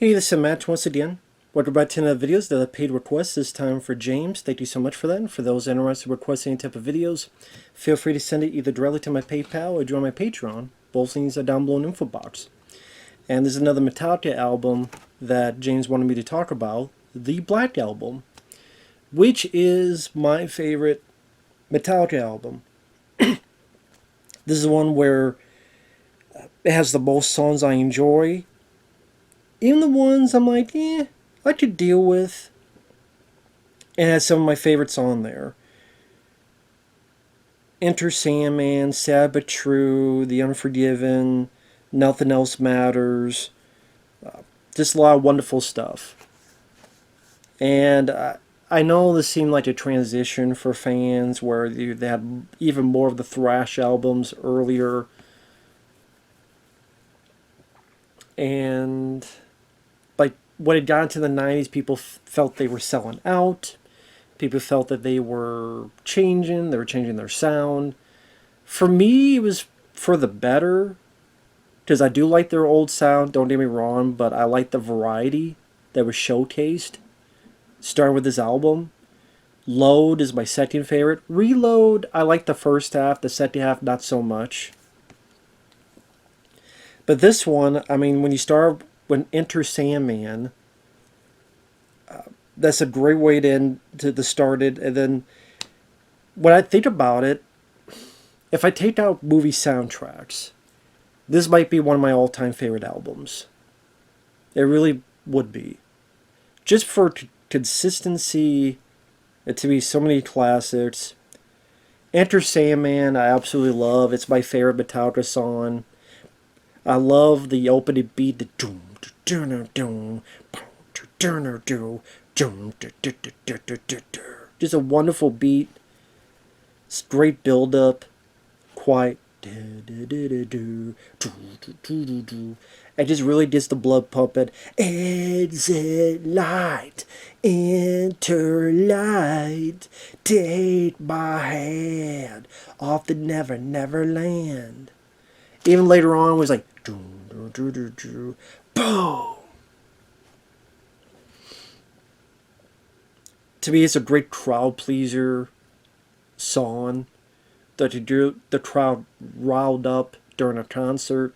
Hey, this is Matt once again. Welcome back to another videos that are paid requests. This time for James. Thank you so much for that. And for those interested in requesting any type of videos, feel free to send it either directly to my PayPal or join my Patreon. Both links are down below in the info box. And there's another Metallica album that James wanted me to talk about, the Black Album, which is my favorite Metallica album. This is one where it has the most songs I enjoy. Even the ones I'm like, I could deal with. It has some of my favorites on there. Enter Sandman, Sad But True, The Unforgiven, Nothing Else Matters. Just a lot of wonderful stuff. And I know this seemed like a transition for fans where they had even more of the thrash albums earlier. And like when it got into the 90s, people felt they were selling out. People felt that they were changing their sound. For me, it was for the better, because I do like their old sound, don't get me wrong, but I like the variety that was showcased, starting with this album. Load is my second favorite. Reload, I like the first half, the second half not so much. But this one, I mean, when Enter Sandman, that's a great way to end to start it. And then when I think about it, if I take out movie soundtracks, this might be one of my all-time favorite albums. It really would be. Just for consistency, to be so many classics. Enter Sandman, I absolutely love. It's my favorite Metallica song. I love the opening beat, the doom, doom, doom, doom, doom. Just a wonderful beat. Great build up. Quiet. It just really gets the blood pumping. Exit light. Enter light. Take my hand. Off the never, never land. Even later on it was like boom. To me, it's a great crowd pleaser song that the crowd riled up during a concert.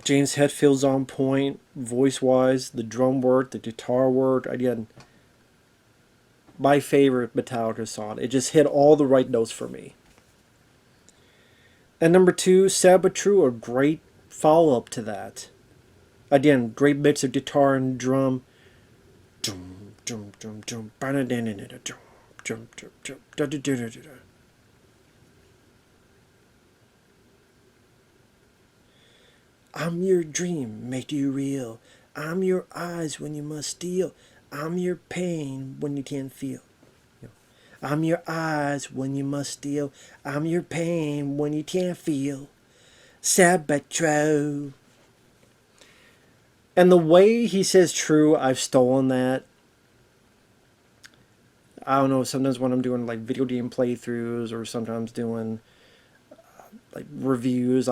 James Hetfield's on point, voice-wise, the drum work, the guitar work. Again, my favorite Metallica song. It just hit all the right notes for me. And number 2, Sad But True, a great follow-up to that. Again, great mix of guitar and drum. I'm your dream, make you real. I'm your eyes when you must steal. I'm your pain when you can't feel. I'm your eyes when you must steal. I'm your pain when you can't feel. Sad but true. And the way he says true, I've stolen that. I don't know, sometimes when I'm doing like video game playthroughs or sometimes doing like reviews,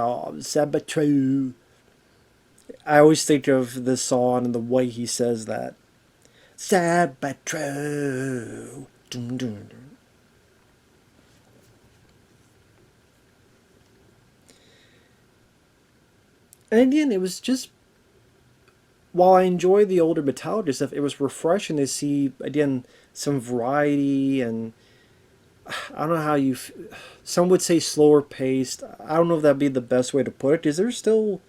sad but true. I always think of this song and the way he says that. Sad but true. Dun, dun, dun. And again, it was just, while I enjoy the older Metallica stuff, it was refreshing to see, again, some variety. And I don't know how some would say slower paced. I don't know if that'd be the best way to put it. Is there still,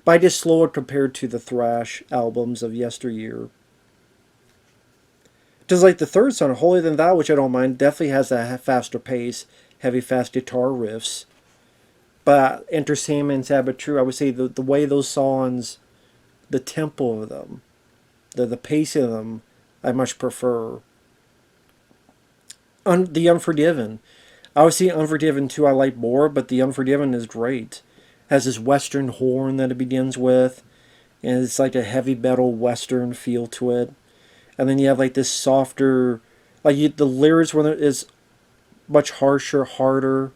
but I guess slower compared to the thrash albums of yesteryear. Just like the third song, Holier Than Thou, which I don't mind, definitely has a faster pace, heavy, fast guitar riffs. But Enter Sandman and Sad But True, I would say the way those songs, the tempo of them, the pace of them, I much prefer. The Unforgiven. Obviously, Unforgiven 2 I like more, but The Unforgiven is great. Has this western horn that it begins with, and it's like a heavy metal western feel to it. And then you have like this softer, like the lyrics when it is much harsher, harder.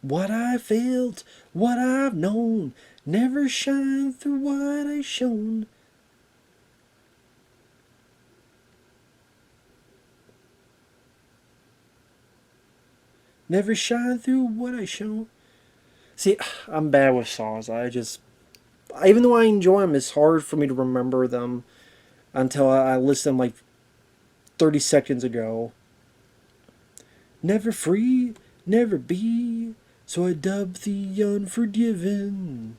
What I felt, what I've known, never shine through what I shown. Never shine through what I shown. See, I'm bad with songs. Even though I enjoy them, it's hard for me to remember them until I listen like 30 seconds ago. Never free, never be, so I dub the unforgiven.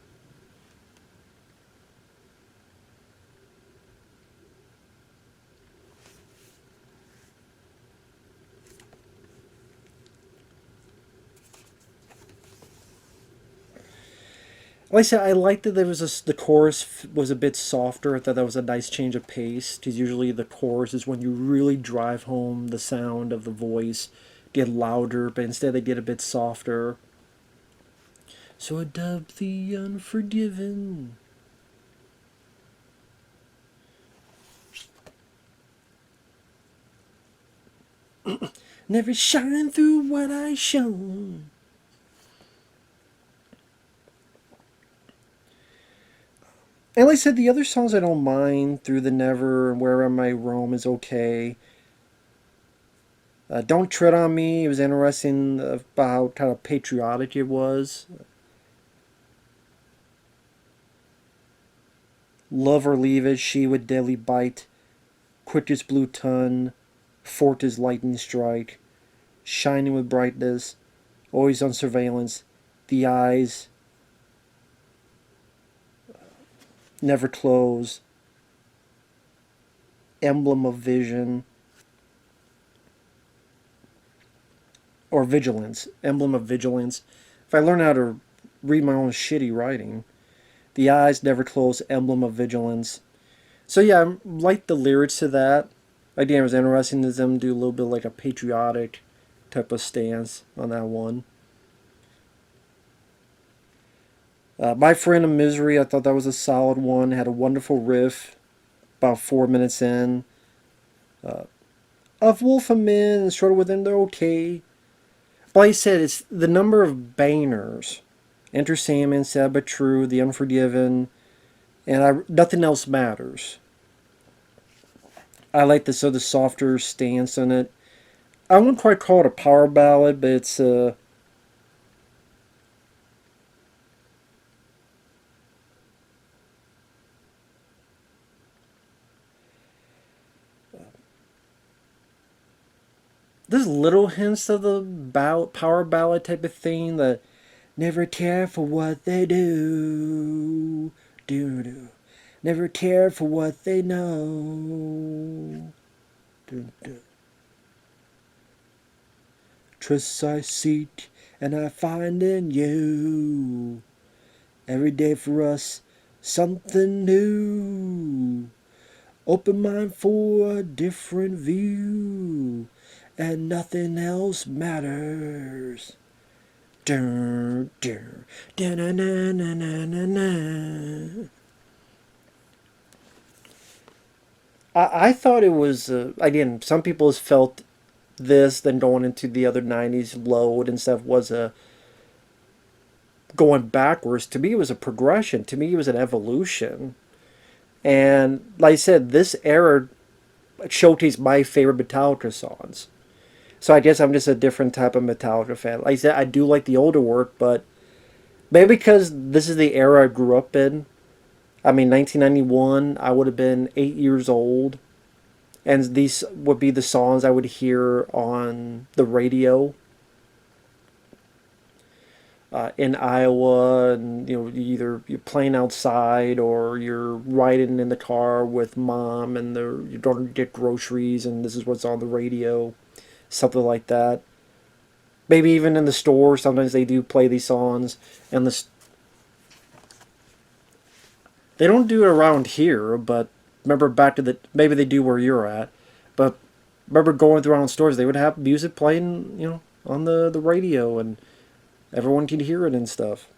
Like I said, I liked that the chorus was a bit softer. I thought that was a nice change of pace, because usually the chorus is when you really drive home the sound of the voice, get louder, but instead they get a bit softer. So I dub the unforgiven. Never shine through what I shown. And like I said, the other songs I don't mind. Through the Never and Where Am I Roam is okay. Don't Tread on Me. It was interesting about how kind of patriotic it was. Love or Leave It. She with Deadly Bite. Quickest Blue Ton. Fortis Lightning Strike. Shining with Brightness. Always on Surveillance. The Eyes. Never Close. Emblem of Vision. Or Vigilance. Emblem of Vigilance. If I learn how to read my own shitty writing. The Eyes Never Close. Emblem of Vigilance. So yeah, I like the lyrics to that. Again, it was interesting to them do a little bit like a patriotic type of stance on that one. My Friend in Misery, I thought that was a solid one. Had a wonderful riff about 4 minutes in. Of Wolf and Men and Struggle Within, they're okay. But like I said, it's the number of bangers. Enter Sandman, Sad But True, The Unforgiven, and Nothing Else Matters. I like the softer stance on it. I wouldn't quite call it a power ballad, but it's there's little hints of the power ballad type of thing that never care for what they do, do. Never care for what they know. Do. Trusts I seek and I find in you. Every day for us, something new. Open mind for a different view, and nothing else matters. Dun, dun, dun, dun, dun, dun, dun, dun. I thought it was, again, some people has felt this, then going into the other 90s load and stuff was going backwards. To me, it was a progression. To me, it was an evolution. And like I said, this era showcased my favorite Metallica songs. So I guess I'm just a different type of Metallica fan. Like I said, I do like the older work, but maybe because this is the era I grew up in. I mean, 1991, I would have been 8 years old. And these would be the songs I would hear on the radio in Iowa, and either you're playing outside or you're riding in the car with mom, and you're going to get groceries, and this is what's on the radio, something like that. Maybe even in the store, sometimes they do play these songs, and they don't do it around here, but remember back to maybe they do where you're at, but remember going around stores, they would have music playing, on the radio, and everyone could hear it and stuff.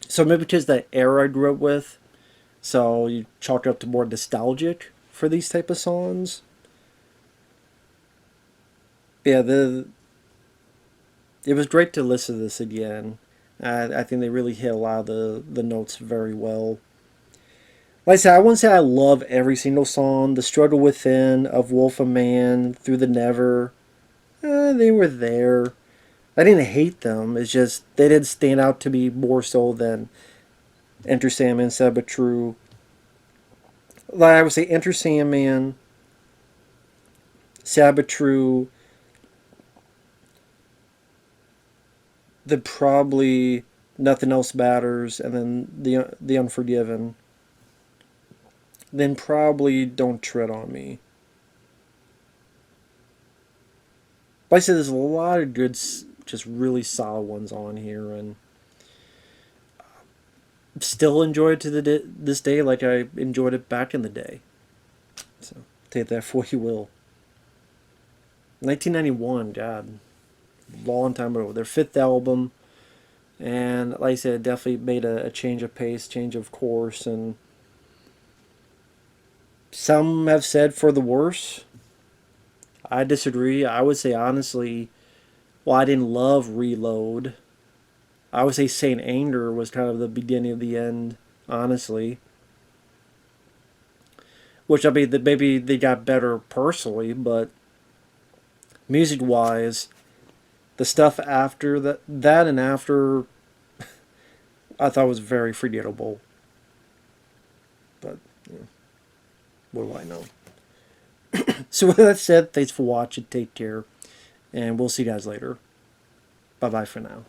So maybe because that era I grew up with, so you chalk it up to more nostalgic for these type of songs. Yeah, it was great to listen to this again. I think they really hit a lot of the notes very well. Like I said, I wouldn't say I love every single song. The Struggle Within, Of Wolf a Man, Through the Never, they were there. I didn't hate them. It's just they didn't stand out to me more so than Enter Sandman, Sad But True. Like I would say, Enter Sandman, Sad But True, then probably Nothing Else Matters, and then the Unforgiven. Then probably Don't Tread on Me. But I said there's a lot of good, just really solid ones on here, and still enjoy it to this day like I enjoyed it back in the day. So take that for what you will. 1991, God, long time ago. Their fifth album, and like I said, it definitely made a change of pace, change of course, and some have said for the worse. I disagree. I would say honestly, well, I didn't love Reload. I would say Saint Anger was kind of the beginning of the end, honestly. Which I mean, maybe they got better personally, but music-wise, the stuff after that and after, I thought was very forgettable. But yeah, what do I know? So with that said, thanks for watching. Take care, and we'll see you guys later. Bye bye for now.